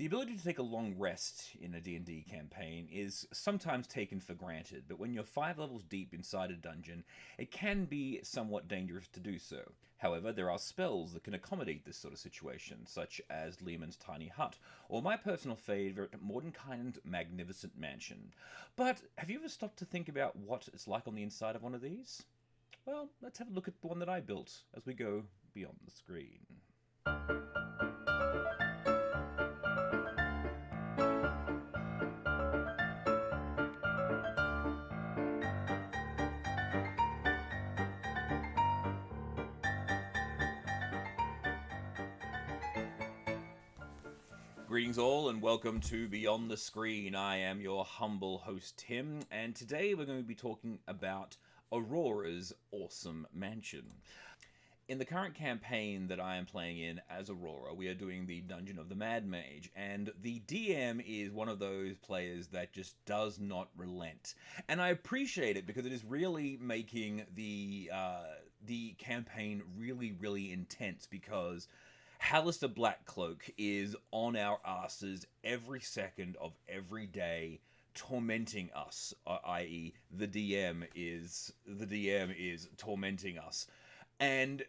The ability to take a long rest in a D&D campaign is sometimes taken for granted, but when you're 5 levels deep inside a dungeon, it can be somewhat dangerous to do so. However, there are spells that can accommodate this sort of situation, such as Lehman's Tiny Hut, or my personal favourite, Mordenkainen's Magnificent Mansion. But have you ever stopped to think about what it's like on the inside of one of these? Well, let's have a look at the one that I built as we go beyond the screen. Greetings all and welcome to Beyond the Screen. I am your humble host Tim, and today we're going to be talking about Aurora's awesome mansion. In the current campaign that I am playing in as Aurora, we are doing the Dungeon of the Mad Mage, and the DM is one of those players that just does not relent. And I appreciate it because it is really making the campaign really intense, because Hallister Blackcloak is on our asses every second of every day, tormenting us. I.e., the DM is tormenting us, and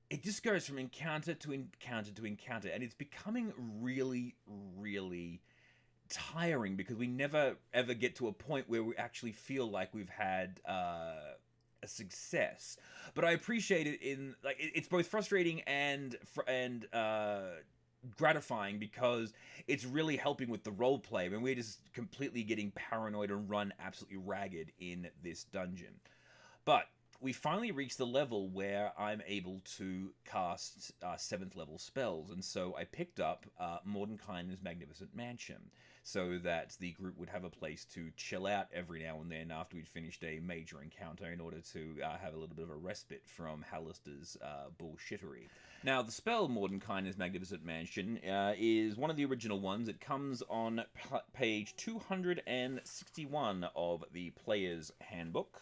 it just goes from encounter to encounter to encounter, and it's becoming really tiring because we never ever get to a point where we actually feel like we've had a success. But I appreciate it in like it's both frustrating and gratifying, because it's really helping with the role play. I mean, we're just completely getting paranoid and run absolutely ragged in this dungeon. But we finally reached the level where I'm able to cast 7th level spells, and so I picked up Mordenkainen's Magnificent Mansion, so that the group would have a place to chill out every now and then after we'd finished a major encounter, in order to have a little bit of a respite from Hallister's bullshittery. Now, the spell Mordenkainen's Magnificent Mansion is one of the original ones. It comes on page 261 of the Player's Handbook.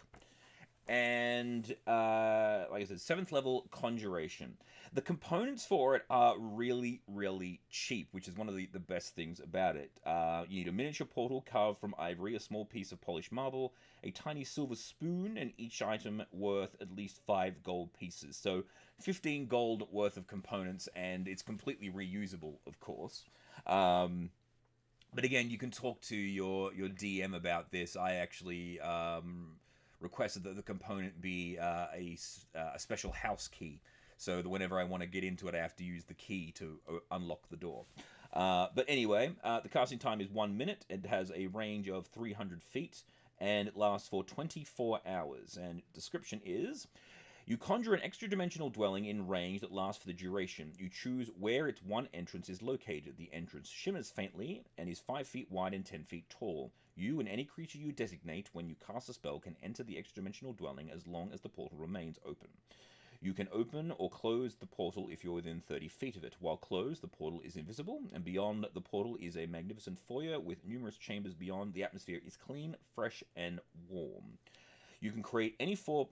And, like I said, 7th level Conjuration. The components for it are really cheap, which is one of the best things about it. You need a miniature portal carved from ivory, a small piece of polished marble, a tiny silver spoon, and each item worth at least 5 gold pieces. So 15 gold worth of components, and it's completely reusable, of course. But again, you can talk to your DM about this. I actually requested that the component be a special house key, so that whenever I want to get into it, I have to use the key to unlock the door. But anyway, the casting time is 1 minute. It has a range of 300 feet, and it lasts for 24 hours. And description is: you conjure an extra-dimensional dwelling in range that lasts for the duration. You choose where its one entrance is located. The entrance shimmers faintly and is 5 feet wide and 10 feet tall. You and any creature you designate when you cast a spell can enter the extra-dimensional dwelling as long as the portal remains open. You can open or close the portal if you're within 30 feet of it. While closed, the portal is invisible, and beyond the portal is a magnificent foyer with numerous chambers beyond. The atmosphere is clean, fresh, and warm. You can create any floor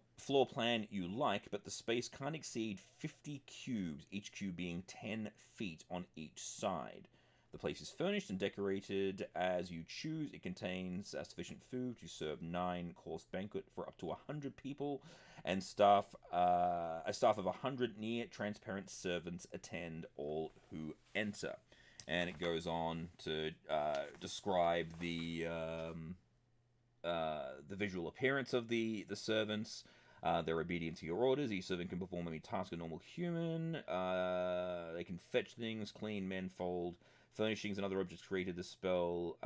plan you like, but the space can't exceed 50 cubes, each cube being 10 feet on each side. The place is furnished and decorated as you choose. It contains sufficient food to serve 9-course banquet for up to 100 people, and a staff of 100 near-transparent servants attend all who enter. And it goes on to describe the visual appearance of the servants. They're obedient to your orders. Each servant can perform any task a normal human. They can fetch things, clean, mend, fold, furnishings, and other objects created. The spell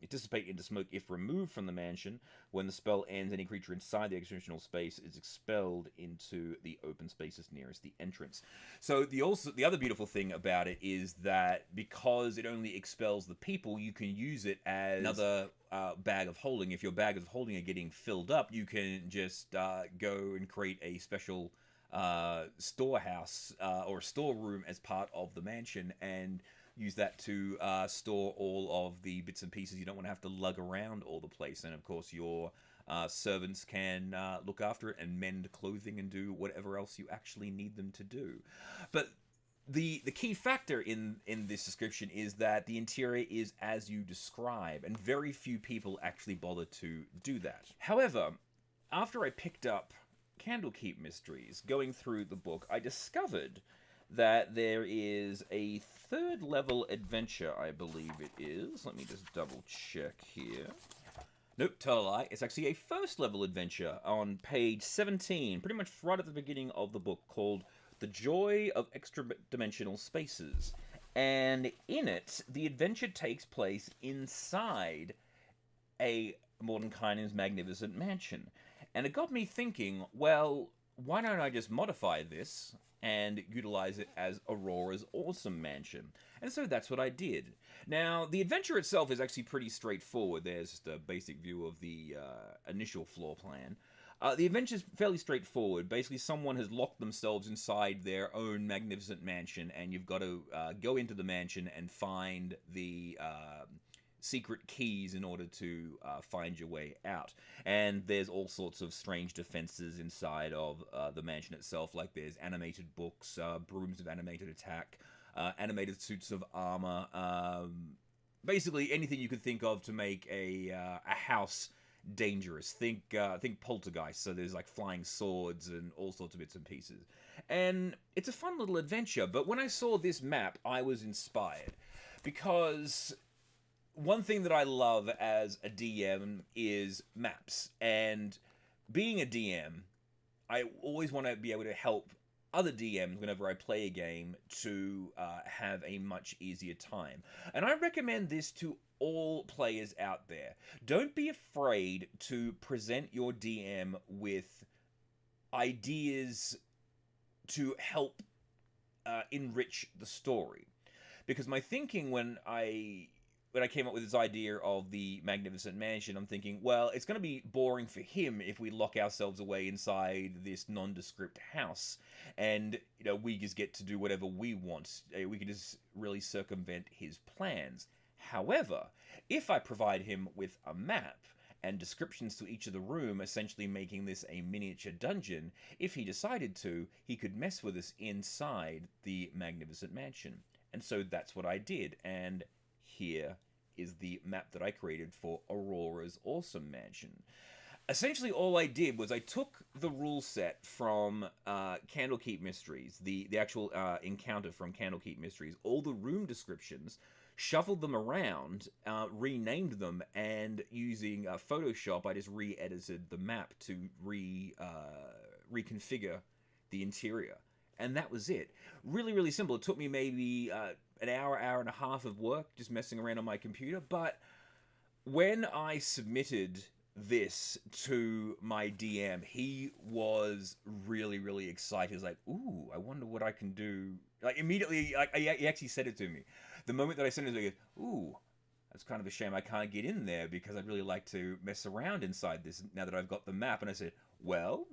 dissipate into smoke if removed from the mansion. When the spell ends, any creature inside the extra-dimensional space is expelled into the open spaces nearest the entrance. So the other beautiful thing about it is that because it only expels the people, you can use it as another bag of holding. If your bag of holding are getting filled up, you can just go and create a special storehouse or storeroom as part of the mansion, and use that to store all of the bits and pieces you don't want to have to lug around all the place. And of course, your servants can look after it and mend clothing and do whatever else you actually need them to do. But the key factor in this description is that the interior is as you describe, and very few people actually bother to do that. However, after I picked up Candlekeep Mysteries, going through the book, I discovered that there is a third level adventure, I believe it is. Let me just double check here. Nope, tell a lie. It's actually a first level adventure on page 17, pretty much right at the beginning of the book, called The Joy of Extra-Dimensional Spaces. And in it, the adventure takes place inside a Mordenkainen's magnificent mansion. And it got me thinking, well, why don't I just modify this and utilize it as Aurora's awesome mansion? And so that's what I did. Now, the adventure itself is actually pretty straightforward. There's just a basic view of the initial floor plan. The adventure is fairly straightforward. Basically, someone has locked themselves inside their own magnificent mansion, and you've got to go into the mansion and find the secret keys in order to find your way out. And there's all sorts of strange defenses inside of the mansion itself, like there's animated books, brooms of animated attack, animated suits of armor, basically anything you could think of to make a house dangerous. Think Poltergeist, so there's like flying swords and all sorts of bits and pieces. And it's a fun little adventure, but when I saw this map, I was inspired, because one thing that I love as a DM is maps, and being a DM, I always want to be able to help other DMs whenever I play a game to have a much easier time. And I recommend this to all players out there. Don't be afraid to present your DM with ideas to help enrich the story. Because my thinking when I came up with this idea of the Magnificent Mansion, I'm thinking, well, it's going to be boring for him if we lock ourselves away inside this nondescript house, and we just get to do whatever we want. We can just really circumvent his plans. However, if I provide him with a map and descriptions to each of the room, essentially making this a miniature dungeon, if he decided to, he could mess with us inside the Magnificent Mansion. And so that's what I did, and here is the map that I created for Aurora's awesome mansion. Essentially, all I did was I took the rule set from Candlekeep Mysteries, the actual encounter from Candlekeep Mysteries, all the room descriptions, shuffled them around, renamed them, and using Photoshop, I just re-edited the map to reconfigure the interior. And that was it. Really, really simple. It took me maybe an hour and a half of work just messing around on my computer. But when I submitted this to my DM, he was really, really excited. He was like, ooh, I wonder what I can do. Like, immediately, he actually said it to me. The moment that I sent it to him, he goes, ooh, that's kind of a shame I can't get in there, because I'd really like to mess around inside this now that I've got the map. And I said, well,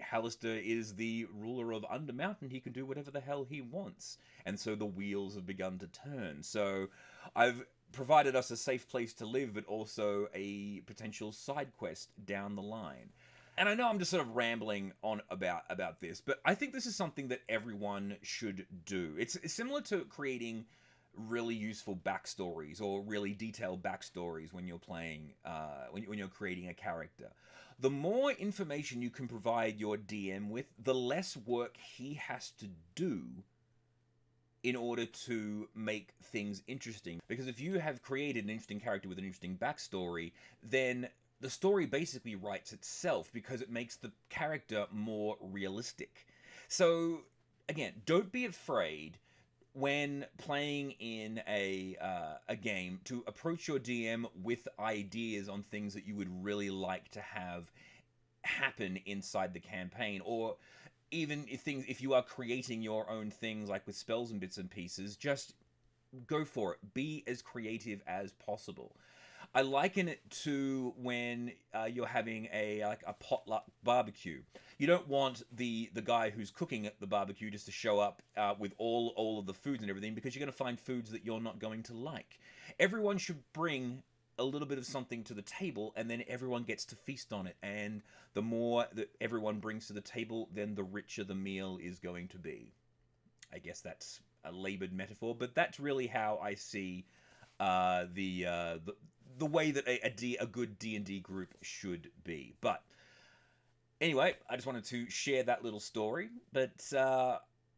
Hallister is the ruler of Undermountain. He can do whatever the hell he wants. And so the wheels have begun to turn. So I've provided us a safe place to live, but also a potential side quest down the line. And I know I'm just sort of rambling on about this, but I think this is something that everyone should do. It's similar to creating really useful backstories or really detailed backstories when you're playing, when you're creating a character. The more information you can provide your DM with, the less work he has to do in order to make things interesting. Because if you have created an interesting character with an interesting backstory, then the story basically writes itself, because it makes the character more realistic. So, again, don't be afraid when playing in a game to approach your DM with ideas on things that you would really like to have happen inside the campaign, or even if you are creating your own things, like with spells and bits and pieces, just go for it. Be as creative as possible. I liken it to when you're having a potluck barbecue. You don't want the guy who's cooking at the barbecue just to show up with all of the foods and everything, because you're going to find foods that you're not going to like. Everyone should bring a little bit of something to the table, and then everyone gets to feast on it. And the more that everyone brings to the table, then the richer the meal is going to be. I guess that's a labored metaphor, but that's really how I see the way that a good D&D group should be. But anyway, I just wanted to share that little story. But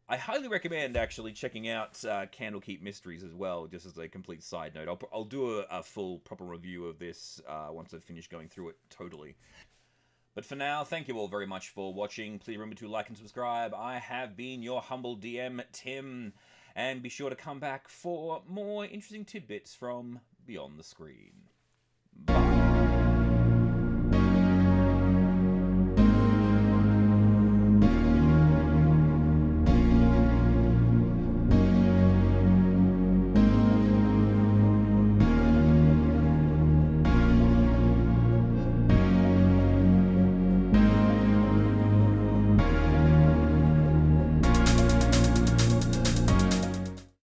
I highly recommend actually checking out Candlekeep Mysteries as well, just as a complete side note. I'll do a full, proper review of this once I've finished going through it totally. But for now, thank you all very much for watching. Please remember to like and subscribe. I have been your humble DM, Tim. And be sure to come back for more interesting tidbits from beyond the screen.